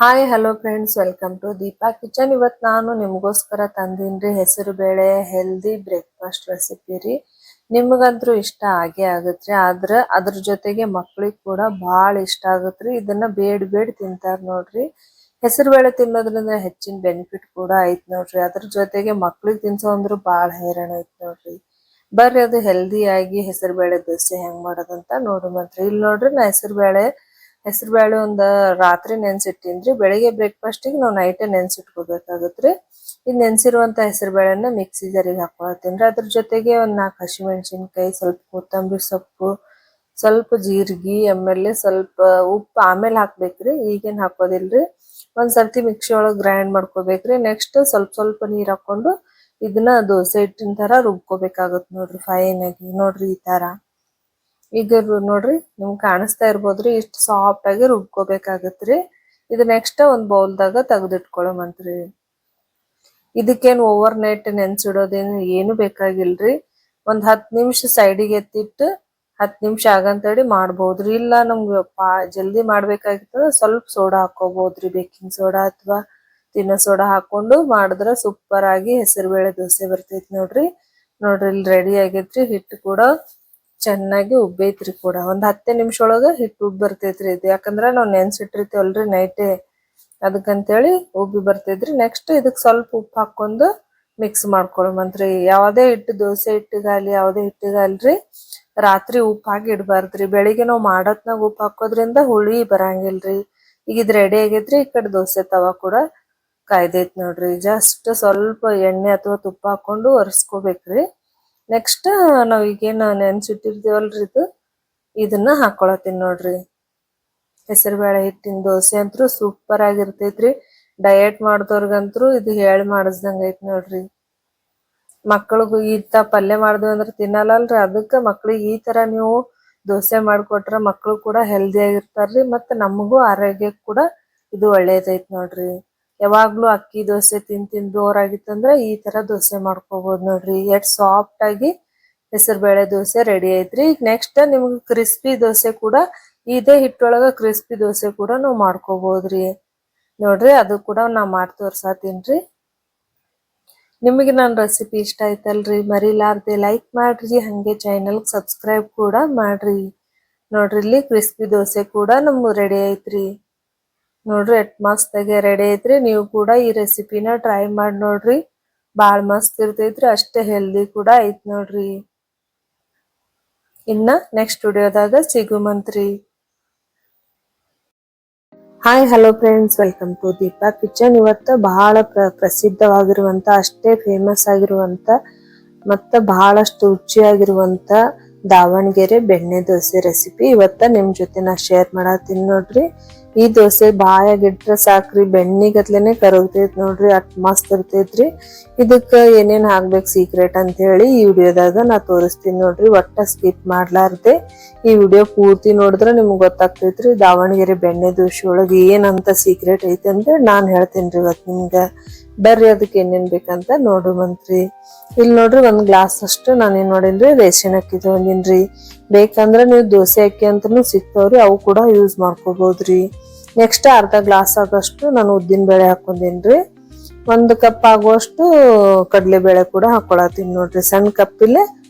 Hi hello friends, welcome to Deepa kitchen. ಇವತ್ತು ನಾನು ನಿಮಗೋಸ್ಕರ ತಂದೀನಿ ಹೆಸರು ಬೇಳೆ ಹೆಲ್ದಿ ಬ್ರೇಕ್ಫಾಸ್ಟ್ ರೆಸಿಪಿ ರೀ. ನಿಮಗಂತೂ ಇಷ್ಟ ಆಗೇ ಆಗತ್ರಿ. ಆದ್ರೆ ಅದ್ರ ಜೊತೆಗೆ ಮಕ್ಳಿಗೆ ಕೂಡ ಭಾಳ ಇಷ್ಟ ಆಗತ್ರಿ. ಇದನ್ನ ಬೇಡ ತಿಂತಾರ ನೋಡ್ರಿ. ಹೆಸರು ಬೇಳೆ ತಿನ್ನೋದ್ರಿಂದ ಹೆಚ್ಚಿನ ಬೆನಿಫಿಟ್ ಕೂಡ ಐತ್ ನೋಡ್ರಿ. ಅದ್ರ ಜೊತೆಗೆ ಮಕ್ಳಿಗೆ ತಿನ್ಸೋ ಅಂದ್ರು ಭಾಳ ಹೈರಾಣ ಐತ್ ನೋಡ್ರಿ. ಬರ್ರಿ ಅದು ಹೆಲ್ದಿ ಆಗಿ ಹೆಸರು ಬೇಳೆ ದೋಸೆ ಹೆಂಗ್ ಮಾಡೋದಂತ ನೋಡುವಂತ್ರಿ. ಇಲ್ಲಿ ನೋಡ್ರಿ, ನಾ ಹೆಸರು ಬೇಳೆ ಒಂದ್ ರಾತ್ರಿ ನೆನ್ಸಿಟ್ಟಿನ್ರಿ. ಬೆಳಿಗ್ಗೆ ಬ್ರೇಕ್ಫಾಸ್ಟಿಗೆ ನಾವು ನೈಟೇ ನೆನ್ಸಿಟ್ಕೋಬೇಕಾಗತ್ರಿ. ಈಗ ನೆನ್ಸಿರುವಂತ ಹೆಸರು ಬೇಳೆನ ಮಿಕ್ಸಿ ಜಾರಿಗೆ ಹಾಕೊಳತ್ತೀನ್ರಿ. ಅದ್ರ ಜೊತೆಗೆ ಒಂದ್ 4 ಹಸಿಮೆಣಸಿನ್ಕಾಯಿ, ಸ್ವಲ್ಪ ಕೊತ್ತಂಬರಿ ಸೊಪ್ಪು, ಸ್ವಲ್ಪ ಜೀರಿಗೆ, ಆಮೇಲೆ ಸ್ವಲ್ಪ ಉಪ್ಪು ಆಮೇಲೆ ಹಾಕ್ಬೇಕ್ರಿ, ಈಗೇನ್ ಹಾಕೋದಿಲ್ರಿ. ಒಂದ್ ಸರ್ತಿ ಮಿಕ್ಸಿ ಒಳಗ್ ಗ್ರೈಂಡ್ ಮಾಡ್ಕೋಬೇಕ್ರಿ. ನೆಕ್ಸ್ಟ್ ಸ್ವಲ್ಪ ನೀರ್ ಹಾಕೊಂಡು ಇದನ್ನ ದೋಸೆ ಹಿಟ್ಟಿನ ತರ ರುಬ್ಕೋಬೇಕಾಗತ್ ನೋಡ್ರಿ. ಫೈನ್ ಆಗಿ ನೋಡ್ರಿ ಈ ತರ. ಈಗ ನೋಡ್ರಿ, ನಿಮ್ಗೆ ಕಾಣಿಸ್ತಾ ಇರ್ಬೋದ್ರಿ, ಇಷ್ಟ ಸಾಫ್ಟ್ ಆಗಿ ರುಬ್ಕೋಬೇಕಾಗತ್ರಿ. ಇದು ನೆಕ್ಸ್ಟ್ ಒಂದ್ ಬೌಲ್ದಾಗ ತೆಗೆದಿಟ್ಕೊಳ್ಳೋಮಂತ್ರಿ. ಇದಕ್ಕೇನು ಓವರ್ ನೈಟ್ ನೆನ್ಸಿಡೋದೇನು ಏನು ಬೇಕಾಗಿಲ್ರಿ. ಒಂದ್ 10 ನಿಮಿಷ ಸೈಡಿಗೆ ಎತ್ತಿಟ್ಟು 10 ನಿಮಿಷ ಆಗಂತೇಳಿ ಮಾಡ್ಬೋದ್ರಿ. ಇಲ್ಲ ನಮ್ಗೆ ಜಲ್ದಿ ಮಾಡ್ಬೇಕಾಗಿರ್ತದ, ಸ್ವಲ್ಪ ಸೋಡಾ ಹಾಕೋಬಹುದ್ರಿ, ಬೇಕಿಂಗ್ ಸೋಡಾ ಅಥವಾ ತಿನ್ನೋ ಸೋಡಾ ಹಾಕೊಂಡು ಮಾಡಿದ್ರ ಸೂಪರ್ ಆಗಿ ಹೆಸರುಬೇಳೆ ದೋಸೆ ಬರ್ತೈತಿ ನೋಡ್ರಿ. ಇಲ್ಲಿ ರೆಡಿ ಆಗೈತ್ರಿ. ಹಿಟ್ಟು ಕೂಡ ಚೆನ್ನಾಗಿ ಉಬ್ಬೈತ್ರಿ ಕೂಡ. ಒಂದ್ 10 ನಿಮಿಷ ಒಳಗ ಹಿಟ್ಟು ಉಬ್ಬಿ ಬರ್ತೈತ್ರಿ. ಇದು ಯಾಕಂದ್ರ ನಾವ್ ನೆನ್ಸಿಟ್ಟಿರ್ತೀವಲ್ರಿ ನೈಟೇ, ಅದಕ್ಕಂತೇಳಿ ಉಬ್ಬಿ ಬರ್ತೈತ್ರಿ. ನೆಕ್ಸ್ಟ್ ಇದಕ್ ಸ್ವಲ್ಪ ಉಪ್ಪು ಹಾಕೊಂಡು ಮಿಕ್ಸ್ ಮಾಡ್ಕೊಳಮಂತ್ರಿ. ಯಾವ್ದೇ ಹಿಟ್ಟು, ದೋಸೆ ಹಿಟ್ಟಿಗಾಲಿ ಯಾವ್ದೇ ಹಿಟ್ಟಿಗಾಲ್ರಿ, ರಾತ್ರಿ ಉಪ್ಪು ಹಾಕಿ ಇಡ್ಬಾರ್ದ್ರಿ. ಬೆಳಿಗ್ಗೆ ನಾವ್ ಮಾಡತ್ನಾಗ ಉಪ್ಪು ಹಾಕೋದ್ರಿಂದ ಹುಳಿ ಬರಂಗಿಲ್ರಿ. ಈಗ ಇದು ರೆಡಿ ಆಗೈತ್ರಿ. ಈ ಕಡೆ ದೋಸೆ ತವಾ ಕೂಡ ಕಾಯ್ದೈತ್ ನೋಡ್ರಿ. ಜಸ್ಟ್ ಸ್ವಲ್ಪ ಎಣ್ಣೆ ಅಥವಾ ತುಪ್ಪ ಹಾಕೊಂಡು ಒರೆಸ್ಕೋಬೇಕ್ರಿ. ನೆಕ್ಸ್ಟ್ ನಾವ್ ಈಗೇನ್ ನೆನ್ಸಿಟ್ಟಿರ್ತೀವಲ್ರಿ ಇದನ್ನ ಹಾಕೊಳತ್ತೀನಿ ನೋಡ್ರಿ. ಹೆಸರುಬೇಳೆ ಹಿಟ್ಟಿನ ದೋಸೆ ಅಂತೂ ಸೂಪರ್ ಆಗಿರ್ತೈತ್ರಿ. ಡಯಟ್ ಮಾಡ್ದವ್ರಿಗಂತೂ ಇದು ಹೇಳಿ ಮಾಡಿಸ್ದಂಗ ಐತ್ ನೋಡ್ರಿ. ಮಕ್ಕಳಿಗೂ ಪಲ್ಯ ಮಾಡ್ದ್ವಿ ಅಂದ್ರೆ ತಿನ್ನಲ್ಲಲ್ರಿ. ಅದಕ್ಕ ಮಕ್ಳಿಗೆ ಈ ತರ ನೀವು ದೋಸೆ ಮಾಡ್ಕೊಟ್ರ ಮಕ್ಳು ಕೂಡ ಹೆಲ್ದಿ ಆಗಿರ್ತಾರ್ರಿ. ಮತ್ತೆ ನಮಗೂ ಆರೋಗ್ಯಕ್ಕೆ ಕೂಡ ಇದು ಒಳ್ಳೇದೈತ್ ನೋಡ್ರಿ. ಯಾವಾಗ್ಲೂ ಅಕ್ಕಿ ದೋಸೆ ತಿಂದ್ ಬೋರ್ ಆಗಿತ್ತಂದ್ರ ಈ ತರ ದೋಸೆ ಮಾಡ್ಕೋಬಹುದು ನೋಡ್ರಿ. ಎಷ್ಟ್ ಸಾಫ್ಟ್ ಆಗಿ ಹೆಸರುಬೇಳೆ ದೋಸೆ ರೆಡಿ ಐತ್ರಿ. ನೆಕ್ಸ್ಟ್ ನಿಮ್ಗೆ ಕ್ರಿಸ್ಪಿ ದೋಸೆ ಕೂಡ ಇದೇ ಹಿಟ್ಟೊಳಗ ಕ್ರಿಸ್ಪಿ ದೋಸೆ ಕೂಡ ನಾವು ಮಾಡ್ಕೋಬಹುದ್ರಿ ನೋಡ್ರಿ. ಅದು ಕೂಡ ನಾ ಮಾಡಿ ತೋರ್ಸಾತೀನ್ರಿ. ನಿಮಗೆ ನನ್ನ ರೆಸಿಪಿ ಇಷ್ಟ ಆಯ್ತಲ್ರಿ, ಮರಿಲಾರ್ದೆ ಲೈಕ್ ಮಾಡ್ರಿ, ಹಂಗೆ ಚಾನಲ್ ಸಬ್ಸ್ಕ್ರೈಬ್ ಕೂಡ ಮಾಡ್ರಿ. ನೋಡ್ರಿ, ಇಲ್ಲಿ ಕ್ರಿಸ್ಪಿ ದೋಸೆ ಕೂಡ ನಮ್ಗೆ ರೆಡಿ ಐತ್ರಿ. ನೋಡ್ರಿ ಎಷ್ಟ್ ಮಸ್ತ್ ಆಗಿ ರೆಡಿ ಐತ್ರಿ. ನೀವು ಕೂಡ ಈ ರೆಸಿಪಿನ ಟ್ರೈ ಮಾಡಿ ನೋಡ್ರಿ. ಬಾಳ್ ಮಸ್ತ್ ಇರ್ತೈತ್ರಿ, ಅಷ್ಟೇ ಹೆಲ್ದಿ ಕೂಡ ಐತ್ ನೋಡ್ರಿ. ಇನ್ನ ನೆಕ್ಸ್ಟ್ ವಿಡಿಯೋದಾಗ ಸಿಗುಮಂತ್ರಿ. Hi hello friends, welcome to Deepa kitchen. ಇವತ್ತು ಬಹಳ ಪ್ರಸಿದ್ಧವಾಗಿರುವಂತ, ಅಷ್ಟೇ ಫೇಮಸ್ ಆಗಿರುವಂತ ಮತ್ತೆ ಬಹಳಷ್ಟು ರುಚಿಯಾಗಿರುವಂತ ದಾವಣಗೆರೆ ಬೆಣ್ಣೆ ದೋಸೆ ರೆಸಿಪಿ ಇವತ್ತ ನಿಮ್ ಜೊತೆ ನಾ ಶೇರ್ ಮಾಡತ್ತೀನಿ ನೋಡ್ರಿ. ಈ ದೋಸೆ ಬಾಯಾಗಿಟ್ರ ಸಾಕ್ರಿ, ಬೆಣ್ಣಿಗತ್ಲೆನೆ ಕರಗ್ತೈತ್ ನೋಡ್ರಿ. ಅಟ್ ಮಸ್ತ್ ಇರ್ತೈತ್ರಿ. ಇದಕ್ಕ ಏನೇನ್ ಹಾಕ್ಬೇಕು ಸೀಕ್ರೆಟ್ ಅಂತ ಹೇಳಿ ಈ ವಿಡಿಯೋದಾಗ ನಾ ತೋರಿಸ್ತೀನಿ ನೋಡ್ರಿ. ಒಟ್ಟ ಸ್ಕಿಪ್ ಮಾಡ್ಲಾರ್ದೆ ಈ ವಿಡಿಯೋ ಪೂರ್ತಿ ನೋಡಿದ್ರೆ ನಿಮ್ಗೆ ಗೊತ್ತಾಗ್ತೈತ್ರಿ ದಾವಣಗೆರೆ ಬೆಣ್ಣೆ ದೋಸೆ ಒಳಗೆ ಏನಂತ ಸೀಕ್ರೆಟ್ ಐತೆ ಅಂದ್ರೆ ನಾನ್ ಹೇಳ್ತೇನ್ರಿ ಇವತ್ತು ನಿಮ್ಗ. ಬರ್ರಿ ಅದಕ್ಕೆ ಏನೇನ್ ಬೇಕಂತ ನೋಡುವಂತ್ರಿ. ಇಲ್ಲಿ ನೋಡ್ರಿ, 1 ಗ್ಲಾಸ್ ಅಷ್ಟು ನಾನೇನ್ ಮಾಡೀನ್ರಿ, ರೇಷನ್ ಅಕ್ಕಿ ತಗೊಂಡಿನ್ರಿ. ಬೇಕಂದ್ರ ನೀವು ದೋಸೆ ಅಕ್ಕಿ ಅಂತಾನು ಸಿಗ್ತಾವ್ರಿ, ಅವು ಕೂಡ ಯೂಸ್ ಮಾಡ್ಕೋಬಹುದ್ರಿ. ನೆಕ್ಸ್ಟ್ ಅರ್ಧ ಗ್ಲಾಸ್ ಆಗಷ್ಟು ನಾನು ಉದ್ದಿನ ಬೇಳೆ ಹಾಕೊಂಡೇನ್ರಿ. 1 ಕಪ್ ಆಗುವಷ್ಟು ಕಡಲೆಬೇಳೆ ಕೂಡ ಹಾಕೊಳತೀನಿ ನೋಡ್ರಿ. ಸಣ್ಣ ಕಪ್ಪಿಲೆ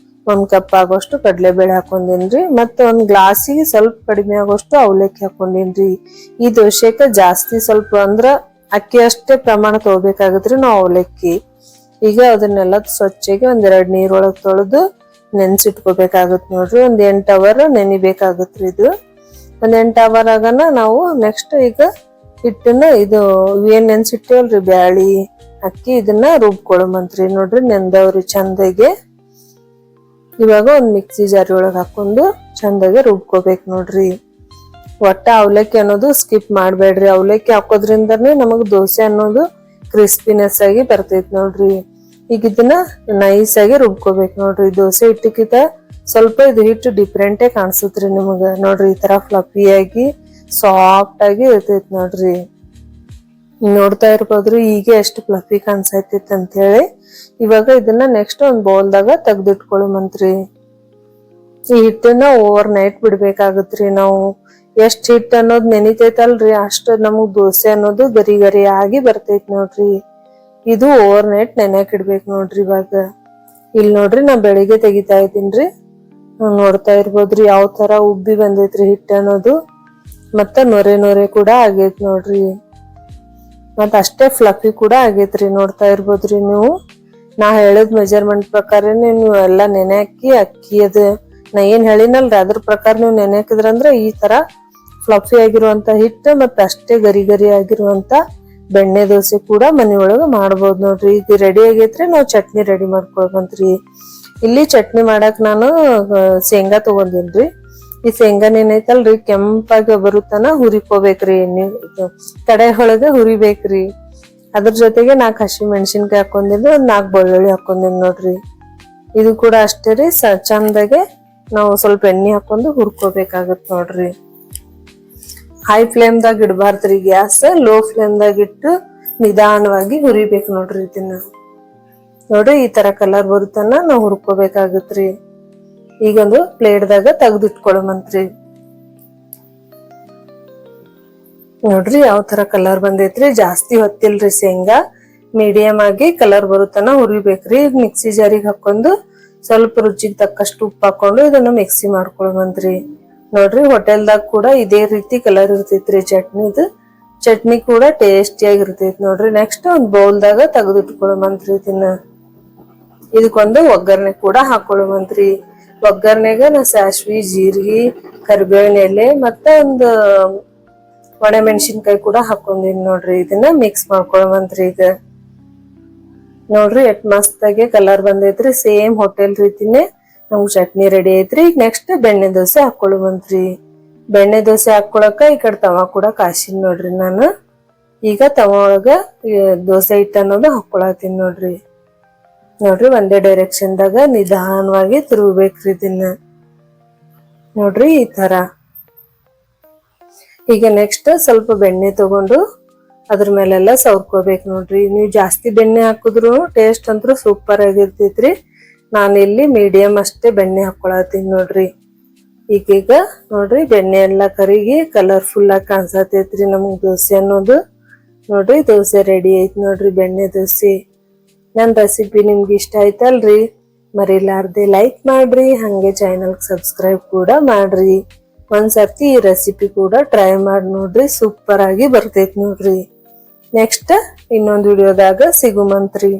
1 ಕಪ್ ಆಗೋಷ್ಟು ಕಡಲೆಬೇಳೆ ಹಾಕೊಂಡೇನ್ರಿ. ಮತ್ತೆ 1 ಗ್ಲಾಸಿಗೆ ಸ್ವಲ್ಪ ಕಡಿಮೆ ಆಗೋಷ್ಟು ಅವಲಕ್ಕಿ ಹಾಕೊಂಡೇನ್ರಿ. ಈ ದೋಸೆಕ ಜಾಸ್ತಿ ಸ್ವಲ್ಪ ಅಂದ್ರ ಅಕ್ಕಿ ಅಷ್ಟೇ ಪ್ರಮಾಣ ತಗೋಬೇಕಾಗತ್ರಿ ನಾವು ಅವಲಕ್ಕಿ. ಈಗ ಅದನ್ನೆಲ್ಲ ಸ್ವಚ್ಛಗೆ 1 2 ನೀರೊಳಗ್ ತೊಳೆದು ನೆನ್ಸಿಟ್ಕೋಬೇಕಾಗತ್ ನೋಡ್ರಿ. 1 8 ಅವರ್ ನೆನಿಬೇಕಾಗತ್ರಿ ಇದು. 1 8 ಅವರ್ ಆಗನ ನಾವು ನೆಕ್ಸ್ಟ್ ಈಗ ಹಿಟ್ಟನ್ನ ಏನ್ ನೆನ್ಸಿಟ್ಟೇವಲ್ರಿ ಬ್ಯಾಳಿ ಅಕ್ಕಿ, ಇದನ್ನ ರುಬ್ಕೊಳಮಂತ್ರಿ ನೋಡ್ರಿ. ನೆಂದವ್ರಿ ಚಂದಗೆ. ಇವಾಗ 1 ಮಿಕ್ಸಿ ಜಾರಿ ಒಳಗ್ ಹಾಕೊಂಡು ಚಂದಗೆ ರುಬ್ಕೋಬೇಕು ನೋಡ್ರಿ. ಒಟ್ಟ ಅವಲಕ್ಕಿ ಅನ್ನೋದು ಸ್ಕಿಪ್ ಮಾಡ್ಬೇಡ್ರಿ. ಅವಲಕ್ಕಿ ಹಾಕೋದ್ರಿಂದನೇ ನಮಗ್ ದೋಸೆ ಅನ್ನೋದು ಕ್ರಿಸ್ಪಿನೆಸ್ ಆಗಿ ಬರ್ತೈತ್ ನೋಡ್ರಿ. ಈಗ ಇದನ್ನ ನೈಸ್ ಆಗಿ ರುಬ್ಕೋಬೇಕು ನೋಡ್ರಿ. ದೋಸೆ ಹಿಟ್ಟಕ್ಕಿಂತ ಸ್ವಲ್ಪ ಇದು ಹಿಟ್ಟು ಡಿಫ್ರೆಂಟೇ ಕಾಣಿಸುತ್ರಿ ನಿಮಗ ನೋಡ್ರಿ. ಈ ತರ ಫ್ಲಫಿ ಆಗಿ ಸಾಫ್ಟ್ ಆಗಿ ಇರ್ತೈತ್ ನೋಡ್ರಿ. ನೋಡ್ತಾ ಇರ್ಬೋದ್ರಿ ಈಗ ಎಷ್ಟು ಫ್ಲಫಿ ಕಾಣಿಸತೈತಿ ಅಂತ ಹೇಳಿ. ಇವಾಗ ಇದನ್ನ ನೆಕ್ಸ್ಟ್ 1 ಬೌಲ್ದಾಗ ತೆಗ್ದಿಟ್ಕೊಳ್ಳುಮಂತ್ರಿ. ಈ ಹಿಟ್ಟನ್ನ ಓವರ್ ನೈಟ್ ಬಿಡ್ಬೇಕಾಗತ್ರಿ ನಾವು. ಎಷ್ಟ್ ಹಿಟ್ ಅನ್ನೋದ್ ನೆನಿತೈತಲ್ರಿ ಅಷ್ಟ ನಮಗ್ ದೋಸೆ ಅನ್ನೋದು ಗರಿ ಗರಿ ಆಗಿ ಬರ್ತೈತ್ ನೋಡ್ರಿ. ಇದು ಓವರ್ ನೈಟ್ ನೆನ್ಯಾಕ್ ಇಡ್ಬೇಕು ನೋಡ್ರಿ. ಇವಾಗ ಇಲ್ಲಿ ನೋಡ್ರಿ ನಾ ಬೆಳಿಗ್ಗೆ ತೆಗಿತಾ ಇದ್ದೀನ್ರಿ. ನೋಡ್ತಾ ಇರ್ಬೋದ್ರಿ ಯಾವ ತರ ಉಬ್ಬಿ ಬಂದೈತ್ರಿ ಹಿಟ್ಟ ಅನ್ನೋದು. ಮತ್ತ ನೊರೆ ಕೂಡ ಆಗೈತ್ ನೋಡ್ರಿ. ಮತ್ತ ಅಷ್ಟೇ ಫ್ಲಫಿ ಕೂಡ ಆಗೈತ್ರಿ. ನೋಡ್ತಾ ಇರ್ಬೋದ್ರಿ ನೀವು. ನಾ ಹೇಳಿದ್ ಮೆಜರ್ಮೆಂಟ್ ಪ್ರಕಾರನೇ ನೀವು ಎಲ್ಲಾ ನೆನೆ ಹಾಕಿ ಅಕ್ಕಿ ಅದ ನಾ ಏನ್ ಹೇಳಿನಲ್ರಿ ಅದ್ರ ಪ್ರಕಾರ ನೀವು ನೆನೆ ಹಾಕಿದ್ರಂದ್ರ ಈ ತರ ಫ್ಲಫಿ ಆಗಿರುವಂತ ಹಿಟ್ಟು ಮತ್ತ ಅಷ್ಟೇ ಗರಿ ಗರಿ ಆಗಿರುವಂತ ಬೆಣ್ಣೆ ದೋಸೆ ಕೂಡ ಮನೆಯೊಳಗ ಮಾಡ್ಬೋದು ನೋಡ್ರಿ. ಇದು ರೆಡಿ ಆಗೈತ್ರಿ. ನಾವ್ ಚಟ್ನಿ ರೆಡಿ ಮಾಡ್ಕೊಳ್ಬಂತ್ರಿ. ಇಲ್ಲಿ ಚಟ್ನಿ ಮಾಡಕ್ ನಾನು ಶೇಂಗಾ ತಗೊಂಡಿನ್ರಿ. ಈ ಶೇಂಗಾನ ಏನೈತಲ್ರಿ ಕೆಂಪಾಗಿ ಬರುತ್ತನ ಹುರಿಕೋಬೇಕ್ರಿ. ಎಣ್ಣೆ ಕಡೆ ಒಳಗ ಹುರಿಬೇಕ್ರಿ. ಅದ್ರ ಜೊತೆಗೆ 4 ಹಸಿ ಮೆಣಸಿನ್ಕಾಯಿ ಹಾಕೊಂಡಿದ್ದು, 4 ಬೆಳ್ಳುಳ್ಳಿ ಹಾಕೊಂಡಿದ್ ನೋಡ್ರಿ. ಇದು ಕೂಡ ಅಷ್ಟೇ ರೀ. ಚಂದಾಗೆ ನಾವು ಸ್ವಲ್ಪ ಎಣ್ಣೆ ಹಾಕೊಂಡು ಹುರ್ಕೋಬೇಕಾಗತ್ ನೋಡ್ರಿ. ಹೈ ಫ್ಲೇಮ್ದಾಗ ಇಡಬಾರ್ದ್ರಿ ಗ್ಯಾಸ್. ಲೋ ಫ್ಲೇಮ್ದಾಗ ಇಟ್ಟು ನಿಧಾನವಾಗಿ ಹುರಿಬೇಕು ನೋಡ್ರಿ. ಇದನ್ನ ನೋಡ್ರಿ ಈ ತರ ಕಲರ್ ಬರುತ್ತನ ನಾವ್ ಹುರ್ಕೋಬೇಕಾಗತ್ರಿ. ಈಗೊಂದು ಪ್ಲೇಟ್ದಾಗ ತೆಗ್ದಿಟ್ಕೊಳಮಂತ್ರಿ. ನೋಡ್ರಿ ಯಾವ ತರ ಕಲರ್ ಬಂದೈತ್ರಿ. ಜಾಸ್ತಿ ಹೊತ್ತಿಲ್ರಿ. ಶೇಂಗಾ ಮೀಡಿಯಂ ಆಗಿ ಕಲರ್ ಬರುತ್ತನ ಹುರಿಬೇಕ್ರಿ. ಮಿಕ್ಸಿ ಜಾರಿಗೆ ಹಾಕೊಂಡು ಸ್ವಲ್ಪ ರುಚಿಗೆ ತಕ್ಕಷ್ಟು ಉಪ್ಪು ಹಾಕೊಂಡು ಇದನ್ನ ಮಿಕ್ಸಿ ಮಾಡ್ಕೊಳಮಂತ್ರಿ. ನೋಡ್ರಿ ಹೋಟೆಲ್ದಾಗ ಕೂಡ ಇದೇ ರೀತಿ ಕಲರ್ ಇರ್ತೈತ್ರಿ ಚಟ್ನಿದು. ಚಟ್ನಿ ಕೂಡ ಟೇಸ್ಟಿಯಾಗಿ ಇರ್ತೈತಿ ನೋಡ್ರಿ. ನೆಕ್ಸ್ಟ್ ಒಂದ್ ಬೌಲ್ದಾಗ ತೆಗೆದಿಟ್ಕೊಳಮಂತ್ರಿ. ಇದಕ್ಕೊಂದು ಒಗ್ಗರಣೆ ಕೂಡ ಹಾಕೊಳ್ಳುವಂತ್ರಿ. ಒಗ್ಗರಣೆಗ ನಾ ಸಾಸ್ವಿ, ಜೀರಿಗೆ, ಕರಿಬೇವಿನ ಎಲೆ ಮತ್ತ ಒಂದು ಒಣ ಮೆಣಸಿನ್ಕಾಯಿ ಕೂಡ ಹಾಕೊಂಡಿನಿ ನೋಡ್ರಿ. ಇದನ್ನ ಮಿಕ್ಸ್ ಮಾಡ್ಕೊಳಮಂತ್ರಿ. ಈಗ ನೋಡ್ರಿ ಎಷ್ಟ್ ಮಸ್ತಾಗೆ ಕಲರ್ ಬಂದೈತ್ರಿ. ಸೇಮ್ ಹೋಟೆಲ್ ರೀತಿನೇ ನಮ್ಗ್ ಚಟ್ನಿ ರೆಡಿ ಐತ್ರಿ. ಈಗ ನೆಕ್ಸ್ಟ್ ಬೆಣ್ಣೆ ದೋಸೆ ಹಾಕೊಳ್ಳುವಂತ್ರಿ. ಬೆಣ್ಣೆ ದೋಸೆ ಹಾಕೊಳಕ ಈ ಕಡೆ ತವಾ ಕೂಡ ಕಾಸಿನ್ ನೋಡ್ರಿ. ನಾನು ಈಗ ತವಾ ಒಳಗ ದೋಸೆ ಹಿಟ್ಟ ಅನ್ನೋದು ಹಾಕೊಳತೀನಿ ನೋಡ್ರಿ. ನೋಡ್ರಿ ಒಂದೇ ಡೈರೆಕ್ಷನ್ ದಾಗ ನಿಧಾನವಾಗಿ ತಿರುಗಬೇಕ್ರಿ ಇದನ್ನ. ನೋಡ್ರಿ ಈ ತರ. ಈಗ ನೆಕ್ಸ್ಟ್ ಸ್ವಲ್ಪ ಬೆಣ್ಣೆ ತಗೊಂಡು ಅದ್ರ ಮೇಲೆಲ್ಲ ಸವರ್ಕೋಬೇಕು ನೋಡ್ರಿ. ನೀವು ಜಾಸ್ತಿ ಬೆಣ್ಣೆ ಹಾಕಿದ್ರು ಟೇಸ್ಟ್ ಅಂತೂ ಸೂಪರ್ ಆಗಿರ್ತೈತ್ರಿ. ನಾನಿಲ್ಲಿ ಮೀಡಿಯಂ ಅಷ್ಟೇ ಬೆಣ್ಣೆ ಹಾಕೊಳತೀನಿ ನೋಡ್ರಿ. ಈಗೀಗ ನೋಡ್ರಿ ಬೆಣ್ಣೆ ಎಲ್ಲ ಕರಿಗಿ ಕಲರ್ಫುಲ್ ಆಗಿ ಕಾಣಿಸತೈತ್ರಿ ನಮಗ್ ದೋಸೆ ಅನ್ನೋದು. ನೋಡ್ರಿ ದೋಸೆ ರೆಡಿ ಐತ್ ನೋಡ್ರಿ, ಬೆಣ್ಣೆ ದೋಸೆ. ನನ್ನ ರೆಸಿಪಿ ನಿಮ್ಗೆ ಇಷ್ಟ ಆಯ್ತಲ್ರಿ? ಮರಿಲಾರ್ದೆ ಲೈಕ್ ಮಾಡ್ರಿ, ಹಂಗೆ ಚಾನಲ್ ಸಬ್ಸ್ಕ್ರೈಬ್ ಕೂಡ ಮಾಡ್ರಿ. ಒಂದ್ಸರ್ತಿ ಈ ರೆಸಿಪಿ ಕೂಡ ಟ್ರೈ ಮಾಡಿ ನೋಡ್ರಿ, ಸೂಪರ್ ಆಗಿ ಬರ್ತೈತಿ ನೋಡ್ರಿ. ನೆಕ್ಸ್ಟ್ ಇನ್ನೊಂದು ವಿಡಿಯೋದಾಗ ಸಿಗುಮಂತ್ರಿ.